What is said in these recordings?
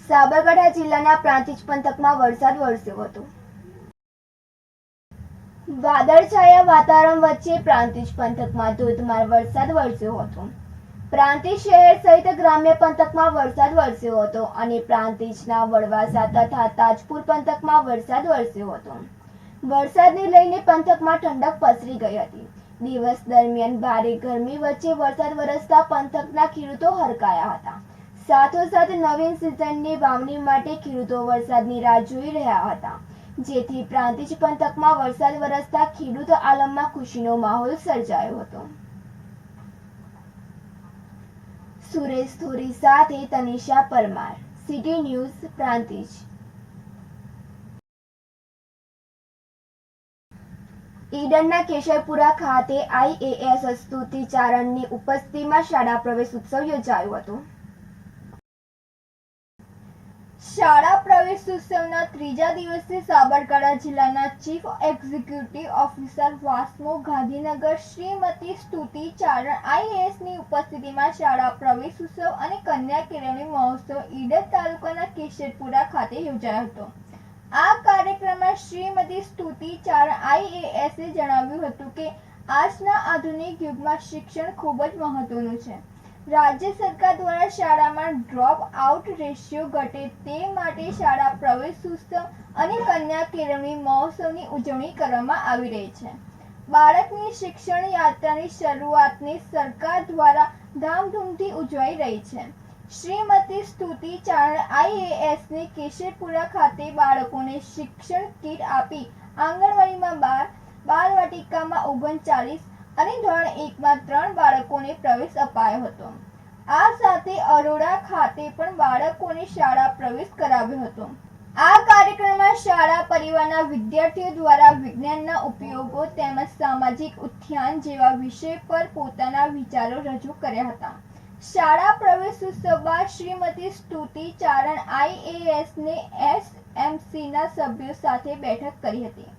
સાબરકાંઠા જિલ્લાના પ્રાંતિજ પંથકમાં વરસાદ વરસ્યો હતો। વાદળછાયા વાતાવરણ વચ્ચે પ્રાંતિજ પંથકમાં ધોધમાર વરસાદ વરસ્યો હતો। પ્રાંતિજ શહેર સહિત ગ્રામ્ય પંથકમાં વરસાદ વરસ્યો હતો અને પ્રાંતિજના વડવાસા તથા તાજપુર પંથકમાં વરસાદ વરસ્યો હતો। વરસાદને લઈને પંથકમાં ઠંડક પસરી ગઈ હતી। દિવસ દરમિયાન ભારે ગરમી વચ્ચે વરસાદ વરસતા પંથકના ખેડૂતો હરખાયા હતા। સાથોસાથ નવીન સિઝનની વાવણી માટે ખેડૂતો વરસાદની રાહ જોઈ રહ્યા હતા, જેથી પ્રાંતિજ પંથકમાં વરસાદ વરસતા ખેડૂત આલમમાં ખુશીનો માહોલ સર્જાયો હતો। સુરેશ થોરી સાથે તનિષા પરમાર, સિટી ન્યૂઝ, પ્રાંતિજ। ઈડરના કેશરપુરા ખાતે IAS સ્તુતિ ચારણની ઉપસ્થિતિમાં શાળા પ્રવેશ ઉત્સવ યોજાયો હતો। શાળા પ્રવેશોત્સવના ત્રીજા દિવસે સાબરકાંઠા જિલ્લાના ચીફ એક્ઝિક્યુટિવ ઓફિસર વાસ્મો ગાંધીનગર શ્રીમતી સ્તુતિ ચારણ IASની ઉપસ્થિતિમાં શાળા પ્રવેશોત્સવ અને કન્યા કેળવણી મહોત્સવ ઈડર તાલુકાના કેશરપુરા ખાતે યોજાયો હતો। આ કાર્યક્રમમાં શ્રીમતી સ્તુતિ ચારણ IASએ જણાવ્યું હતું કે આજના આધુનિક યુગમાં શિક્ષણ ખૂબ જ મહત્વનું છે। રાજ્ય સરકાર દ્વારા શાળામાં ડ્રોપ આઉટ રેશિયો ઘટે તે માટે શાળા પ્રવેશોત્સવ અને કન્યા કેળવણી મહોત્સવની ઉજવણી કરવામાં આવી રહી છે। બાળકની શિક્ષણ યાત્રાની શરૂઆતની સરકાર દ્વારા ધામધૂમથી ઉજવાઈ રહી છે। શ્રીમતી સ્તુતિ ચારણ IASને કેશરપુરા ખાતે બાળકોને શિક્ષણ કીટ આપી આંગણવાડીમાં 12, બાલવાટિકામાં 39 અને ધોરણ 1માં 3 બાળકોને પ્રવેશ અપાયો હતો। આ સાથે અરોડા ખાતે પણ બાળકોને શાળા પ્રવેશ કરાવ્યો હતો। આ કાર્યક્રમમાં શાળા પરિવારના વિદ્યાર્થીઓ દ્વારા વિજ્ઞાનના ઉપયોગો તેમજ સામાજિક ઉત્થાન જેવા વિષય પર પોતાના વિચારો રજૂ કર્યા હતા। શાળા પ્રવેશોત્સવ બાદ શ્રીમતી સ્તુતિ ચારણ IASને SMCના સભ્યો સાથે બેઠક કરી હતી,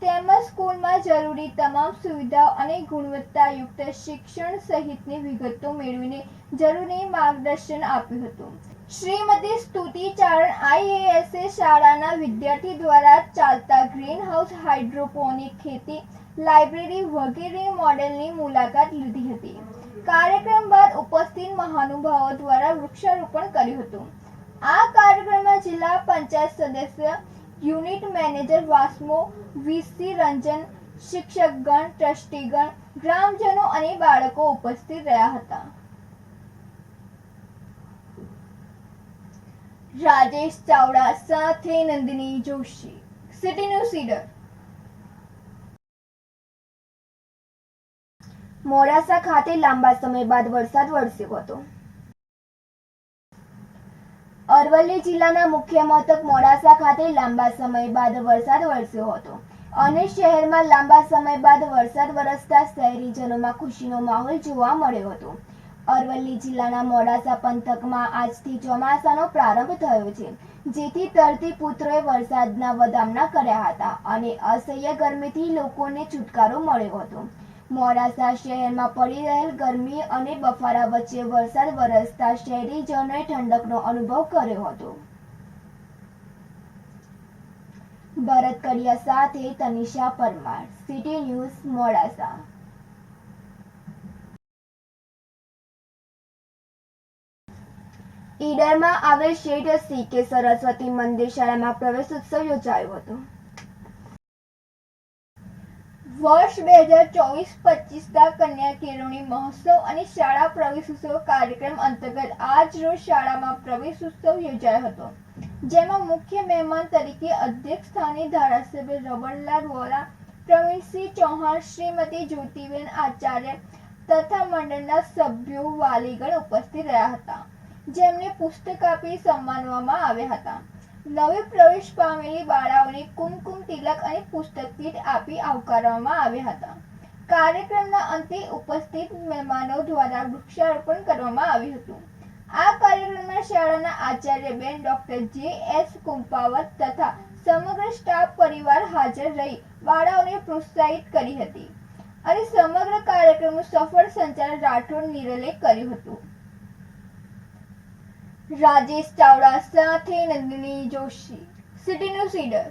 તેમજ સ્કૂલમાં જરૂરી તમામ સુવિધાઓ અને ગુણવત્તાયુક્ત શિક્ષણ સહિતની વિગતો મેળવીને જરૂરી માર્ગદર્શન આપ્યું હતું। શ્રીમતી સ્તુતિ ચારણ IASએ શાળાના વિદ્યાર્થી દ્વારા ચાલતા ગ્રીન હાઉસ, હાઇડ્રોપોનિક ખેતી, લાઇબ્રેરી વગેરે મોડેલની મુલાકાત લીધી હતી। કાર્યક્રમ બાદ ઉપસ્થિત મહાનુભાવો દ્વારા વૃક્ષારોપણ કર્યું હતું। આ કાર્યક્રમમાં જિલ્લા પંચાયત સદસ્ય, યુનિટ મેનેજર વાસ્મો, VC રંજન, શિક્ષકગણ, ટ્રસ્ટીગણ, ગ્રામજનો અને બાળકો ઉપસ્થિત રહ્યા હતા। રાજેશ ચાવડા સાથે નંદિની જોશી, સિટી ન્યૂઝ ઈડર। મોડાસા ખાતે લાંબા સમય બાદ વરસાદ વરસ્યો હતો। અરવલ્લી જિલ્લાના મુખ્ય મથક મોડાસા ખાતે લાંબા સમય બાદ વરસાદ વરસ્યો હતો અને શહેરમાં લાંબા સમય બાદ વરસાદ વરસતા શહેરીજનોમાં ખુશીનો માહોલ જોવા મળ્યો હતો। અરવલ્લી જિલ્લાના મોડાસા પંથકમાં આજથી ચોમાસાનો પ્રારંભ થયો છે, જેથી ધરતીપુત્રોએ વરસાદના વધામણા કર્યા હતા અને અસહ્ય ગરમીથી લોકોને છુટકારો મળ્યો હતો। મોડાસા શહેરમાં પડી રહેલ ગરમી અને બફારા વચ્ચે વરસાદ વરસતા શહેરીજનોએ ઠંડકનો અનુભવ કર્યો હતો। ભરત કડિયા સાથે તનિષા પરમાર, સિટી ન્યૂઝ, મોડાસા। ઈડરમાં આવેલ શેઠ CK સરસ્વતી મંદિર શાળામાં પ્રવેશોત્સવ યોજાયો હતો। વર્ષ 2024-25ના કન્યા કેળવણી મહોત્સવ અને શાળા પ્રવેશોત્સવ કાર્યક્રમ અંતર્ગત આજ રોજ શાળામાં પ્રવેશોત્સવ યોજાયો હતો, જેમાં મુખ્ય મહેમાન તરીકે અધ્યક્ષ સ્થાને ધારાસભ્ય રમણલાલ વોરા, પ્રવીણસિંહ ચૌહાણ, શ્રીમતી જ્યોતિબેન આચાર્ય તથા મંડળના સભ્યો, વાલીગણ ઉપસ્થિત રહ્યા હતા, જેમને પુસ્તક આપી સન્માનવામાં આવ્યા હતા। નવી પ્રવેશ પામેલી બાળાઓને કુમકુમ તિલક અને પુસ્તક કીટ આપી આવકારવામાં આવ્યા હતા। કાર્યક્રમના અંતે ઉપસ્થિત મહેમાનો દ્વારા વૃક્ષારોપણ કરવામાં આવ્યું હતું। આ કાર્યક્રમમાં શાળાના આચાર્યબેન ડોક્ટર JS કુંપાવત તથા સમગ્ર સ્ટાફ પરિવાર હાજર રહી બાળાઓને પ્રોત્સાહિત કરી હતી અને સમગ્ર કાર્યક્રમનું સફળ સંચાલન રાઠોડ નિરલે કર્યું હતું। રાજેશ ચાવડા સાથે નંદિની જોશી, સિટી ન્યૂઝ ઈડર.